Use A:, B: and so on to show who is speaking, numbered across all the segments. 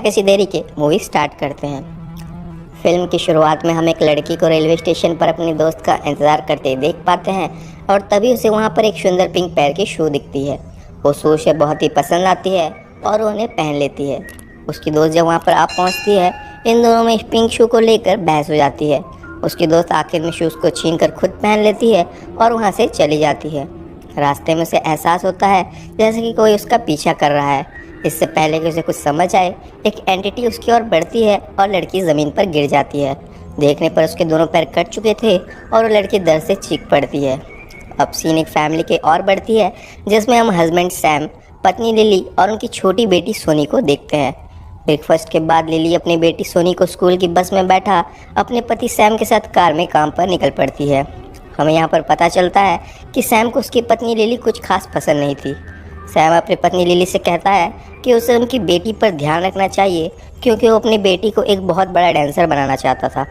A: किसी देरी के मूवी स्टार्ट करते हैं। फिल्म की शुरुआत में हम एक लड़की को रेलवे स्टेशन पर अपने दोस्त का इंतज़ार करते देख पाते हैं और तभी उसे वहाँ पर एक सुंदर पिंक पैर की शू दिखती है। वो शू उसे बहुत ही पसंद आती है और वो उन्हें पहन लेती है। उसकी दोस्त जब वहाँ पर आ पहुँचती है, इन दोनों में इस पिंक शू को लेकर बहस हो जाती है। उसकी दोस्त आखिर में शूज़ को छीन कर खुद पहन लेती है और वहाँ से चली जाती है। रास्ते में उसे एहसास होता है जैसे कि कोई उसका पीछा कर रहा है। इससे पहले कि उसे कुछ समझ आए, एक एंटिटी उसकी ओर बढ़ती है और लड़की ज़मीन पर गिर जाती है। देखने पर उसके दोनों पैर कट चुके थे और वो लड़की दर्द से चीख पड़ती है। अब सीन एक फैमिली के और बढ़ती है, जिसमें हम हस्बैंड सैम, पत्नी लिली और उनकी छोटी बेटी सोनी को देखते हैं। ब्रेकफास्ट के बाद लिली अपनी बेटी सोनी को स्कूल की बस में बैठा अपने पति सैम के साथ कार में काम पर निकल पड़ती है। हमें यहाँ पर पता चलता है कि सैम को उसकी पत्नी लिली कुछ खास पसंद नहीं थी। सैम अपनी पत्नी लिली से कहता है कि उसे उनकी बेटी पर ध्यान रखना चाहिए, क्योंकि वो अपनी बेटी को एक बहुत बड़ा डांसर बनाना चाहता था।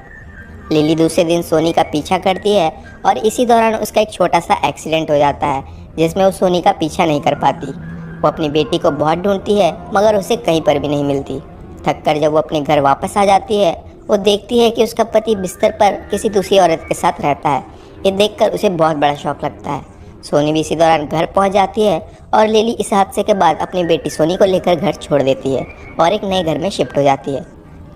A: लिली दूसरे दिन सोनी का पीछा करती है और इसी दौरान उसका एक छोटा सा एक्सीडेंट हो जाता है, जिसमें वो सोनी का पीछा नहीं कर पाती। वो अपनी बेटी को बहुत ढूंढती है मगर उसे कहीं पर भी नहीं मिलती। थककर जब वो अपने घर वापस आ जाती है, वो देखती है कि उसका पति बिस्तर पर किसी दूसरी औरत के साथ रहता है। ये देखकर उसे बहुत बड़ा शौक लगता है। सोनी भी इसी दौरान घर पहुंच जाती है और लिली इस हादसे के बाद अपनी बेटी सोनी को लेकर घर छोड़ देती है और एक नए घर में शिफ्ट हो जाती है।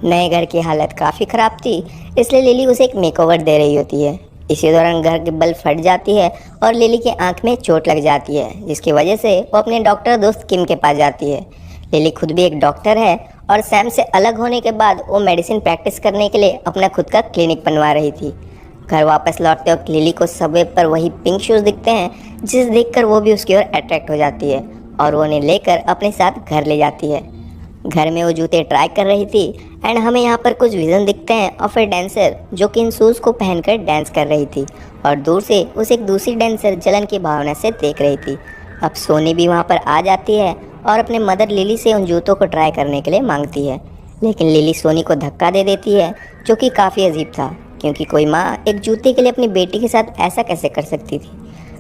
A: नए घर की हालत काफ़ी ख़राब थी, इसलिए लिली उसे एक मेकओवर दे रही होती है। इसी दौरान घर की बल्ब फट जाती है और लिली की आंख में चोट लग जाती है, जिसकी वजह से वो अपने डॉक्टर दोस्त किम के पास जाती है। लिली खुद भी एक डॉक्टर है और सैम से अलग होने के बाद वो मेडिसिन प्रैक्टिस करने के लिए अपना खुद का क्लिनिक बनवा रही थी। घर वापस लौटते वक्त लिली को सबवे पर वही पिंक शूज़ दिखते हैं, जिसे देखकर वो भी उसकी ओर अट्रैक्ट हो जाती है और वो उन्हें लेकर अपने साथ घर ले जाती है। घर में वो जूते ट्राई कर रही थी एंड हमें यहाँ पर कुछ विज़न दिखते हैं ऑफ ए डांसर जो कि इन शूज़ को पहनकर डांस कर रही थी और दूर से उसे एक दूसरी डांसर जलन की भावना से देख रही थी। अब सोनी भी वहाँ पर आ जाती है और अपने मदर लिली से उन जूतों को ट्राई करने के लिए मांगती है, लेकिन लिली सोनी को धक्का दे देती है, जो कि काफ़ी अजीब था, क्योंकि कोई माँ एक जूते के लिए अपनी बेटी के साथ ऐसा कैसे कर सकती थी।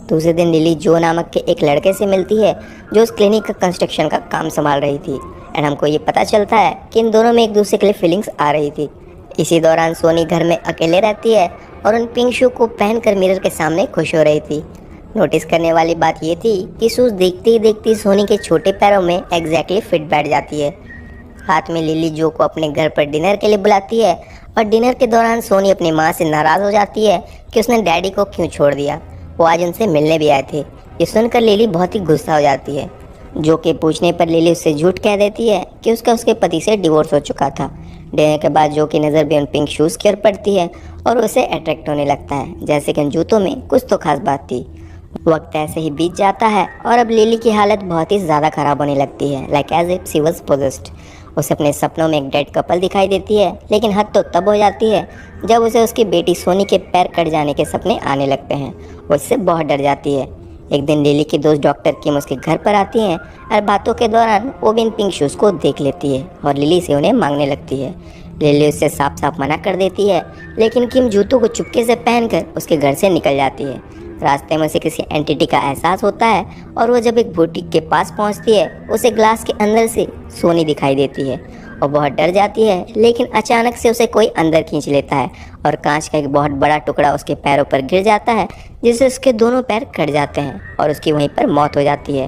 A: दूसरे दिन लिली जो नामक के एक लड़के से मिलती है जो उस क्लिनिक का कंस्ट्रक्शन का काम संभाल रही थी एंड हमको ये पता चलता है कि इन दोनों में एक दूसरे के लिए फीलिंग्स आ रही थी। इसी दौरान सोनी घर में अकेले रहती है और उन पिंक शू को पहनकर मिरर के सामने खुश हो रही थी। नोटिस करने वाली बात ये थी कि शूज़ देखते ही देखते सोनी के छोटे पैरों में एग्जैक्टली फिट बैठ जाती है। हाथ में लिली जो को अपने घर पर डिनर के लिए बुलाती है और डिनर के दौरान सोनी अपनी माँ से नाराज़ हो जाती है कि उसने डैडी को क्यों छोड़ दिया। वो आज उनसे मिलने भी आए थे। ये सुनकर लिली बहुत ही गुस्सा हो जाती है। जो के पूछने पर लिली उससे झूठ कह देती है कि उसका उसके पति से डिवोर्स हो चुका था। डिनर के बाद जो की नज़र भी उन पिंक शूज़ की ओर पड़ती है और उसे अट्रैक्ट होने लगता है, जैसे कि उन जूतों में कुछ तो खास बात थी। वक्त ऐसे ही बीत जाता है और अब लिली की हालत बहुत ही ज़्यादा ख़राब होने लगती है, like as if she was possessed. उसे अपने सपनों में एक डेड कपल दिखाई देती है, लेकिन हद तो तब हो जाती है जब उसे उसकी बेटी सोनी के पैर कट जाने के सपने आने लगते हैं। वो इससे बहुत डर जाती है। एक दिन लिली की दोस्त डॉक्टर किम उसके घर पर आती हैं और बातों के दौरान वो भी इन पिंक शूज़ को देख लेती है और लिली से उन्हें मांगने लगती है। लिली उससे साफ साफ मना कर देती है, लेकिन किम जूतों को चुपके से पहनकर उसके घर से निकल जाती है। रास्ते में उसे किसी एंटिटी का एहसास होता है और वो जब एक बुटीक के पास पहुंचती है, उसे ग्लास के अंदर से सोनी दिखाई देती है और बहुत डर जाती है, लेकिन अचानक से उसे कोई अंदर खींच लेता है और कांच का एक बहुत बड़ा टुकड़ा उसके पैरों पर गिर जाता है, जिससे उसके दोनों पैर कट जाते हैं और उसकी वहीं पर मौत हो जाती है।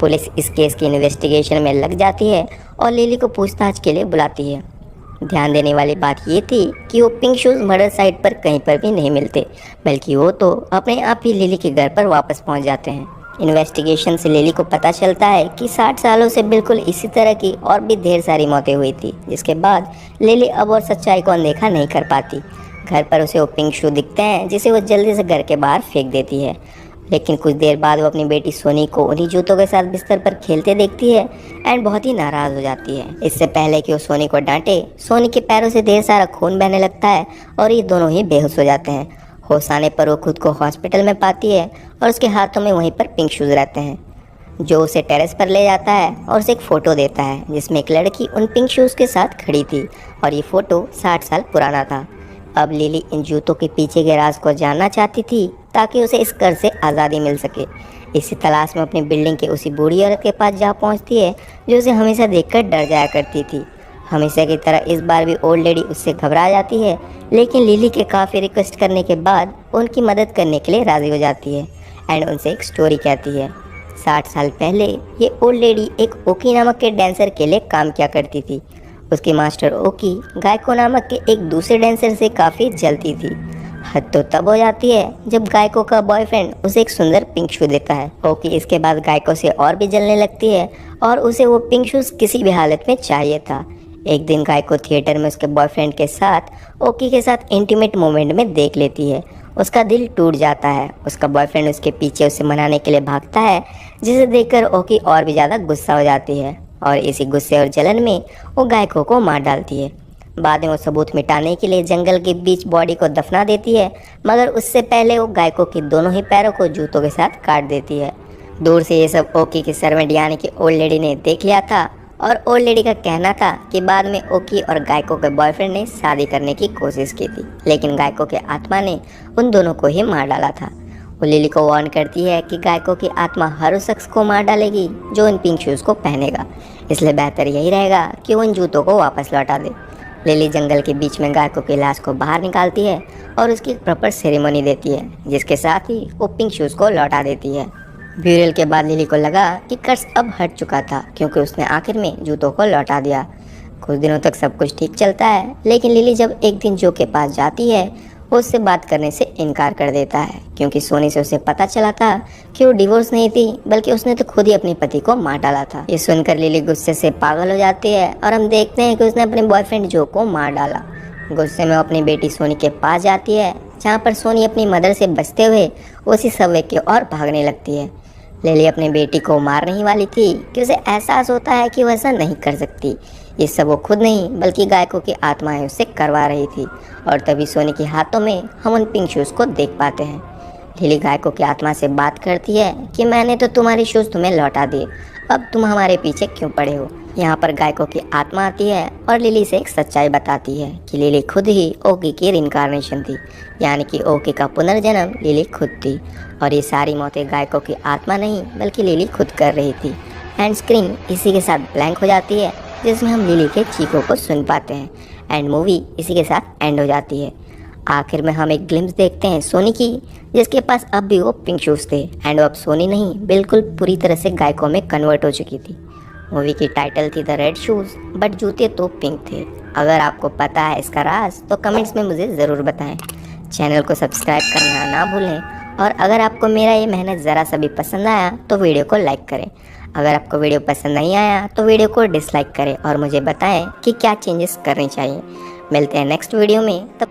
A: पुलिस इस केस की इन्वेस्टिगेशन में लग जाती है और लिली को पूछताछ के लिए बुलाती है। ध्यान देने वाली बात ये थी कि वो पिंक शूज़ मर्डर साइट पर कहीं पर भी नहीं मिलते, बल्कि वो तो अपने आप ही लिली के घर पर वापस पहुंच जाते हैं। इन्वेस्टिगेशन से लिली को पता चलता है कि 60 सालों से बिल्कुल इसी तरह की और भी ढेर सारी मौतें हुई थी, जिसके बाद लिली अब और सच्चाई को अनदेखा नहीं कर पाती। घर पर उसे वो पिंक शू दिखते हैं, जिसे वो जल्दी से घर के बाहर फेंक देती है, लेकिन कुछ देर बाद वो अपनी बेटी सोनी को उन्हीं जूतों के साथ बिस्तर पर खेलते देखती है एंड बहुत ही नाराज़ हो जाती है। इससे पहले कि वो सोनी को डांटे, सोनी के पैरों से ढेर सारा खून बहने लगता है और ये दोनों ही बेहोश हो जाते हैं। होश आने पर वो खुद को हॉस्पिटल में पाती है और उसके हाथों में वहीं पर पिंक शूज़ रहते हैं। जो उसे टेरेस पर ले जाता है और उसे एक फ़ोटो देता है, जिसमें एक लड़की उन पिंक शूज़ के साथ खड़ी थी और ये फ़ोटो 60 साल पुराना था। अब लिली इन जूतों के पीछे के राज को जानना चाहती थी ताकि उसे इस कर से आज़ादी मिल सके। इसी तलाश में अपनी बिल्डिंग के उसी बूढ़ी औरत के पास जा पहुंचती है जो उसे हमेशा देखकर डर जाया करती थी। हमेशा की तरह इस बार भी ओल्ड लेडी उससे घबरा जाती है, लेकिन लिली के काफ़ी रिक्वेस्ट करने के बाद उनकी मदद करने के लिए राज़ी हो जाती है एंड उनसे एक स्टोरी कहती है। 60 साल पहले ये ओल्ड लेडी एक ओकी नामक के डांसर के लिए काम किया करती थी। उसकी मास्टर ओकी गायको नामक के एक दूसरे डांसर से काफ़ी जलती थी। हद तो तब हो जाती है जब गायको का बॉयफ्रेंड उसे एक सुंदर पिंक शू देता है। ओकी इसके बाद गायको से और भी जलने लगती है और उसे वो पिंक शूज़ किसी भी हालत में चाहिए था। एक दिन गायको थिएटर में उसके बॉयफ्रेंड के साथ ओकी के साथ इंटीमेट मोमेंट में देख लेती है। उसका दिल टूट जाता है। उसका बॉयफ्रेंड उसके पीछे उसे मनाने के लिए भागता है, जिसे देखकर ओकी और भी ज़्यादा गुस्सा हो जाती है और इसी गुस्से और जलन में वो गायको को मार डालती है। बाद में वो सबूत मिटाने के लिए जंगल के बीच बॉडी को दफना देती है, मगर उससे पहले वो गायको के दोनों ही पैरों को जूतों के साथ काट देती है। दूर से ये सब ओकी की सर्वेंट यानी कि ओल्ड लेडी ने देख लिया था और ओल्ड लेडी का कहना था कि बाद में ओकी और गायको के बॉयफ्रेंड ने शादी करने की कोशिश की थी, लेकिन गायको के आत्मा ने उन दोनों को ही मार डाला था। वो लिली को वार्न करती है कि गायको की आत्मा हर उस शख्स को मार डालेगी जो इन पिंक शूज़ को पहनेगा, इसलिए बेहतर यही रहेगा कि वो इन जूतों को वापस लौटा दे। लिली जंगल के बीच में गायको की लाश को बाहर निकालती है और उसकी प्रॉपर सेरेमनी देती है, जिसके साथ ही वो पिंक शूज़ को लौटा देती है। ब्यूरल के बाद लिली को लगा कि कर्ज अब हट चुका था, क्योंकि उसने आखिर में जूतों को लौटा दिया। कुछ दिनों तक सब कुछ ठीक चलता है, लेकिन लिली जब एक दिन जो के पास जाती है वो उससे बात करने से इनकार कर देता है, क्योंकि सोनी से उसे पता चला था कि वो डिवोर्स नहीं थी, बल्कि उसने तो खुद ही अपने पति को मार डाला था। ये सुनकर लिली गुस्से से पागल हो जाती है और हम देखते हैं कि उसने अपने बॉयफ्रेंड जो को मार डाला। गुस्से में वो अपनी बेटी सोनी के पास जाती है, जहाँ पर सोनी अपनी मदर से बचते हुए उसी सबवे की ओर भागने लगती है। लिली अपनी बेटी को मारने ही वाली थी कि उसे एहसास होता है कि वह ऐसा नहीं कर सकती। ये सब वो खुद नहीं बल्कि गायको की आत्माएं उससे करवा रही थी, और तभी सोनी के हाथों में हम उन पिंक शूज़ को देख पाते हैं। लिली गायको की आत्मा से बात करती है कि मैंने तो तुम्हारे शूज़ तुम्हें लौटा दिए, अब तुम हमारे पीछे क्यों पड़े हो। यहाँ पर गायको की आत्मा आती है और लिली से एक सच्चाई बताती है कि लिली खुद ही ओकी की रिइंकार्नेशन थी, यानी कि ओकी का पुनर्जन्म लिली खुद थी, और ये सारी मौतें गायको की आत्मा नहीं बल्कि लिली खुद कर रही थी। एंड स्क्रीन इसी के साथ ब्लैंक हो जाती है, जिसमें हम लिली के चीखों को सुन पाते हैं, एंड मूवी इसी के साथ एंड हो जाती है। आखिर में हम एक ग्लिम्स देखते हैं सोनी की, जिसके पास अब भी वो पिंक शूज़ थे, एंड वो अब सोनी नहीं बिल्कुल पूरी तरह से गायको में कन्वर्ट हो चुकी थी। मूवी की टाइटल थी द रेड शूज़, बट जूते तो पिंक थे। अगर आपको पता है इसका राज तो कमेंट्स में मुझे ज़रूर बताएं। चैनल को सब्सक्राइब करना ना भूलें, और अगर आपको मेरा ये मेहनत ज़रा सा भी पसंद आया तो वीडियो को लाइक करें। अगर आपको वीडियो पसंद नहीं आया तो वीडियो को डिसलाइक करें और मुझे बताएं कि क्या चेंजेस करने चाहिए। मिलते हैं नेक्स्ट वीडियो में, तब